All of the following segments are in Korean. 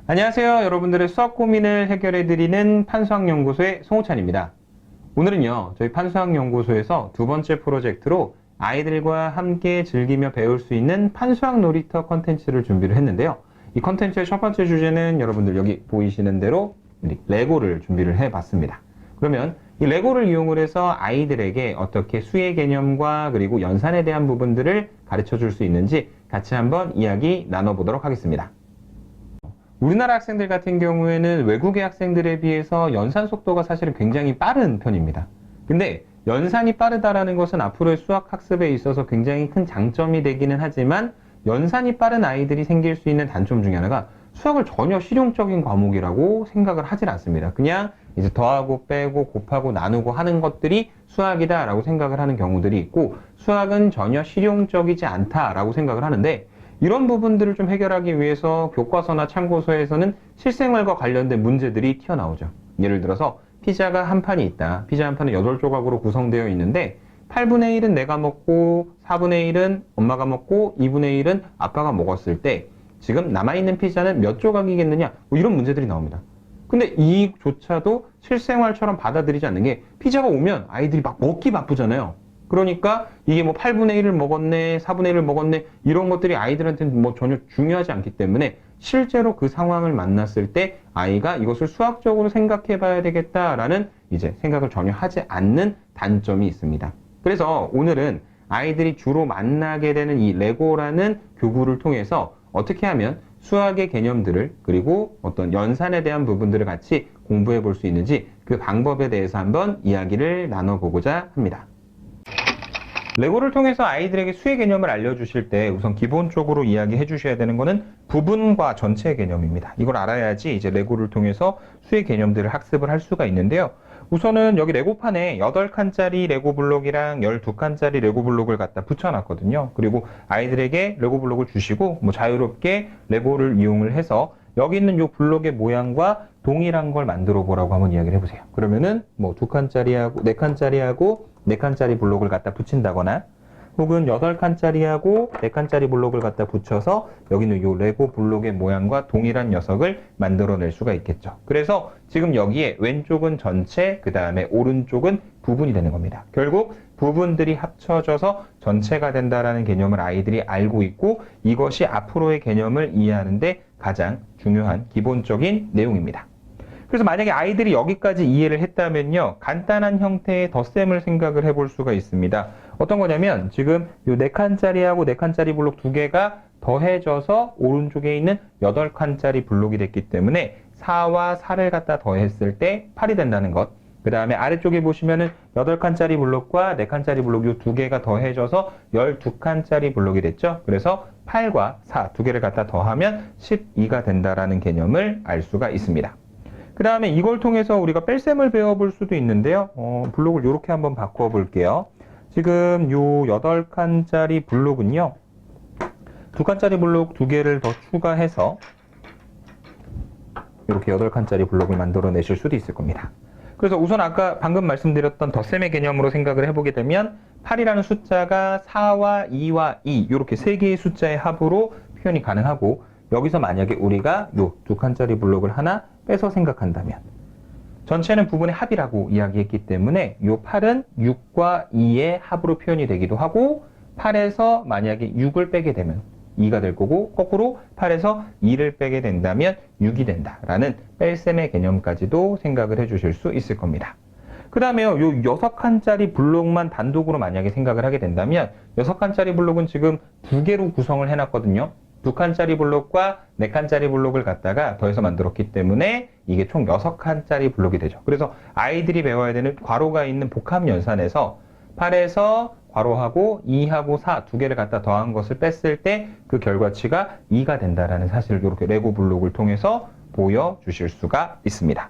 안녕하세요. 여러분들의 수학 고민을 해결해드리는 판수학연구소의 송호찬입니다. 오늘은요, 저희 판수학연구소에서 두 번째 프로젝트로 아이들과 함께 즐기며 배울 수 있는 판수학 놀이터 컨텐츠를 준비를 했는데요. 이 컨텐츠의 첫 번째 주제는 여러분들 여기 보이시는 대로 레고를 준비를 해봤습니다. 그러면 이 레고를 이용을 해서 아이들에게 어떻게 수의 개념과 그리고 연산에 대한 부분들을 가르쳐 줄 수 있는지 같이 한번 이야기 나눠보도록 하겠습니다. 우리나라 학생들 같은 경우에는 외국의 학생들에 비해서 연산 속도가 사실은 굉장히 빠른 편입니다. 근데 연산이 빠르다라는 것은 앞으로의 수학 학습에 있어서 굉장히 큰 장점이 되기는 하지만 연산이 빠른 아이들이 생길 수 있는 단점 중에 하나가 수학을 전혀 실용적인 과목이라고 생각을 하질 않습니다. 그냥 이제 더하고 빼고 곱하고 나누고 하는 것들이 수학이다라고 생각을 하는 경우들이 있고 수학은 전혀 실용적이지 않다라고 생각을 하는데 이런 부분들을 좀 해결하기 위해서 교과서나 참고서에서는 실생활과 관련된 문제들이 튀어나오죠. 예를 들어서 피자가 한 판이 있다. 피자 한 판은 8조각으로 구성되어 있는데 8분의 1은 내가 먹고 4분의 1은 엄마가 먹고 2분의 1은 아빠가 먹었을 때 지금 남아있는 피자는 몇 조각이겠느냐? 뭐 이런 문제들이 나옵니다. 근데 이조차도 실생활처럼 받아들이지 않는 게 피자가 오면 아이들이 막 먹기 바쁘잖아요. 그러니까 이게 뭐 8분의 1을 먹었네, 4분의 1을 먹었네 이런 것들이 아이들한테는 뭐 전혀 중요하지 않기 때문에 실제로 그 상황을 만났을 때 아이가 이것을 수학적으로 생각해 봐야 되겠다라는 이제 생각을 전혀 하지 않는 단점이 있습니다. 그래서 오늘은 아이들이 주로 만나게 되는 이 레고라는 교구를 통해서 어떻게 하면 수학의 개념들을 그리고 어떤 연산에 대한 부분들을 같이 공부해 볼 수 있는지 그 방법에 대해서 한번 이야기를 나눠보고자 합니다. 레고를 통해서 아이들에게 수의 개념을 알려주실 때 우선 기본적으로 이야기해 주셔야 되는 거는 부분과 전체 개념입니다. 이걸 알아야지 이제 레고를 통해서 수의 개념들을 학습을 할 수가 있는데요. 우선은 여기 레고판에 8칸짜리 레고 블록이랑 12칸짜리 레고 블록을 갖다 붙여놨거든요. 그리고 아이들에게 레고 블록을 주시고 뭐 자유롭게 레고를 이용을 해서 여기 있는 이 블록의 모양과 동일한 걸 만들어 보라고 한번 이야기를 해보세요. 그러면은 뭐 2칸짜리하고 4칸짜리하고 4칸짜리 블록을 갖다 붙인다거나 혹은 8칸짜리하고 4칸짜리 블록을 갖다 붙여서 여기는 이 레고 블록의 모양과 동일한 녀석을 만들어낼 수가 있겠죠. 그래서 지금 여기에 왼쪽은 전체, 그 다음에 오른쪽은 부분이 되는 겁니다. 결국 부분들이 합쳐져서 전체가 된다라는 개념을 아이들이 알고 있고 이것이 앞으로의 개념을 이해하는데 가장 중요한 기본적인 내용입니다. 그래서 만약에 아이들이 여기까지 이해를 했다면요. 간단한 형태의 덧셈을 생각을 해볼 수가 있습니다. 어떤 거냐면 지금 이 4칸짜리하고 4칸짜리 블록 두 개가 더해져서 오른쪽에 있는 8칸짜리 블록이 됐기 때문에 4와 4를 갖다 더했을 때 8이 된다는 것. 그 다음에 아래쪽에 보시면은 8칸짜리 블록과 4칸짜리 블록 이 두 개가 더해져서 12칸짜리 블록이 됐죠. 그래서 8과 4 두 개를 갖다 더하면 12가 된다라는 개념을 알 수가 있습니다. 그 다음에 이걸 통해서 우리가 뺄셈을 배워볼 수도 있는데요. 블록을 이렇게 한번 바꿔 볼게요. 지금 요 8칸짜리 블록은요. 2칸짜리 블록 두 개를 더 추가해서 이렇게 8칸짜리 블록을 만들어 내실 수도 있을 겁니다. 그래서 우선 아까 방금 말씀드렸던 덧셈의 개념으로 생각을 해보게 되면 8이라는 숫자가 4와 2와 2 이렇게 세 개의 숫자의 합으로 표현이 가능하고 여기서 만약에 우리가 요 2칸짜리 블록을 하나 빼서 생각한다면 전체는 부분의 합이라고 이야기했기 때문에 요 8은 6과 2의 합으로 표현이 되기도 하고 8에서 만약에 6을 빼게 되면 2가 될 거고 거꾸로 8에서 2를 빼게 된다면 6이 된다라는 뺄셈의 개념까지도 생각을 해주실 수 있을 겁니다. 그 다음에요, 요 6칸짜리 블록만 단독으로 만약에 생각을 하게 된다면 6칸짜리 블록은 지금 두 개로 구성을 해놨거든요. 2칸짜리 블록과 4칸짜리 블록을 갖다가 더해서 만들었기 때문에 이게 총 6칸짜리 블록이 되죠. 그래서 아이들이 배워야 되는 괄호가 있는 복합 연산에서 8에서 괄호하고 2하고 4 두 개를 갖다 더한 것을 뺐을 때 그 결과치가 2가 된다라는 사실을 이렇게 레고 블록을 통해서 보여주실 수가 있습니다.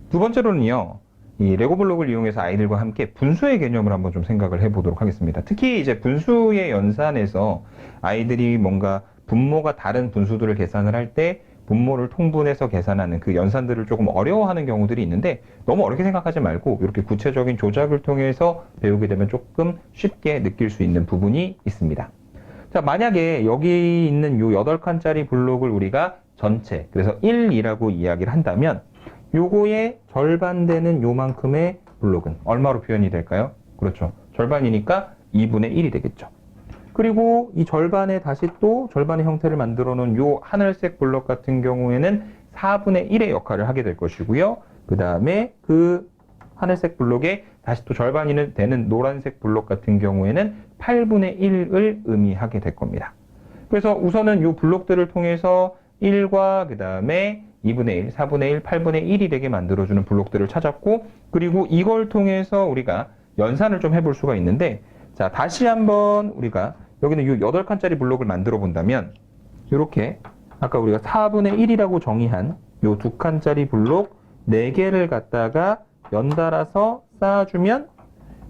두 번째로는요. 이 레고 블록을 이용해서 아이들과 함께 분수의 개념을 한번 좀 생각을 해보도록 하겠습니다. 특히 이제 분수의 연산에서 아이들이 뭔가 분모가 다른 분수들을 계산을 할 때 분모를 통분해서 계산하는 그 연산들을 조금 어려워하는 경우들이 있는데 너무 어렵게 생각하지 말고 이렇게 구체적인 조작을 통해서 배우게 되면 조금 쉽게 느낄 수 있는 부분이 있습니다. 자, 만약에 여기 있는 요 8칸짜리 블록을 우리가 전체, 그래서 1이라고 이야기를 한다면 요거의 절반 되는 요만큼의 블록은 얼마로 표현이 될까요? 그렇죠. 절반이니까 2분의 1이 되겠죠. 그리고 이 절반에 다시 또 절반의 형태를 만들어 놓은 요 하늘색 블록 같은 경우에는 4분의 1의 역할을 하게 될 것이고요. 그 다음에 그 하늘색 블록에 다시 또 절반이 되는 노란색 블록 같은 경우에는 8분의 1을 의미하게 될 겁니다. 그래서 우선은 이 블록들을 통해서 1과 그 다음에 2분의 1, 4분의 1, 8분의 1이 되게 만들어주는 블록들을 찾았고, 그리고 이걸 통해서 우리가 연산을 좀 해볼 수가 있는데, 자, 다시 한번 우리가 여기는 이 8칸짜리 블록을 만들어 본다면 이렇게 아까 우리가 4분의 1이라고 정의한 이 2칸짜리 블록 4개를 갖다가 연달아서 쌓아주면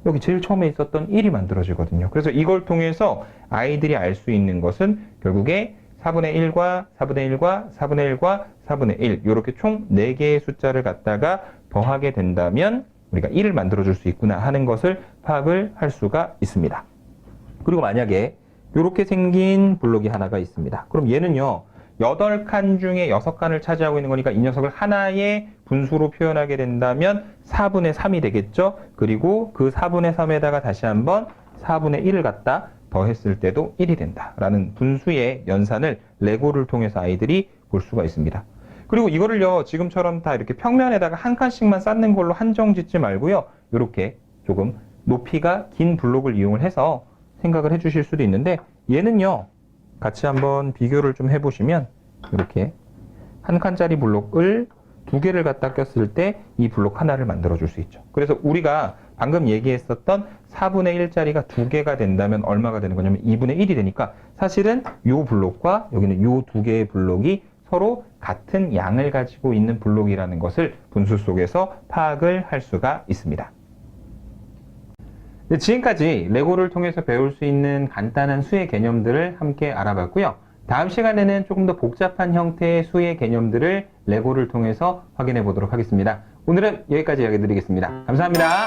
여기 제일 처음에 있었던 1이 만들어지거든요. 그래서 이걸 통해서 아이들이 알 수 있는 것은 결국에 4분의 1과 4분의 1과 4분의 1과 4분의 1 이렇게 총 4개의 숫자를 갖다가 더하게 된다면 우리가 1을 만들어줄 수 있구나 하는 것을 파악을 할 수가 있습니다. 그리고 만약에 이렇게 생긴 블록이 하나가 있습니다. 그럼 얘는요 8칸 중에 6칸을 차지하고 있는 거니까 이 녀석을 하나의 분수로 표현하게 된다면 4분의 3이 되겠죠. 그리고 그 4분의 3에다가 다시 한번 4분의 1을 갖다 더했을 때도 1이 된다라는 분수의 연산을 레고를 통해서 아이들이 볼 수가 있습니다. 그리고 이거를요 지금처럼 다 이렇게 평면에다가 한 칸씩만 쌓는 걸로 한정 짓지 말고요, 이렇게 조금 높이가 긴 블록을 이용을 해서 생각을 해주실 수도 있는데, 얘는요 같이 한번 비교를 좀 해보시면 이렇게 한 칸짜리 블록을 2개를 갖다 꼈을 때 이 블록 하나를 만들어 줄 수 있죠. 그래서 우리가 방금 얘기했었던 4분의 1짜리가 2개가 된다면 얼마가 되는 거냐면 2분의 1이 되니까 사실은 이 블록과 여기는 이 2개의 블록이 서로 같은 양을 가지고 있는 블록이라는 것을 분수 속에서 파악을 할 수가 있습니다. 네, 지금까지 레고를 통해서 배울 수 있는 간단한 수의 개념들을 함께 알아봤고요. 다음 시간에는 조금 더 복잡한 형태의 수의 개념들을 레고를 통해서 확인해 보도록 하겠습니다. 오늘은 여기까지 이야기 드리겠습니다. 감사합니다.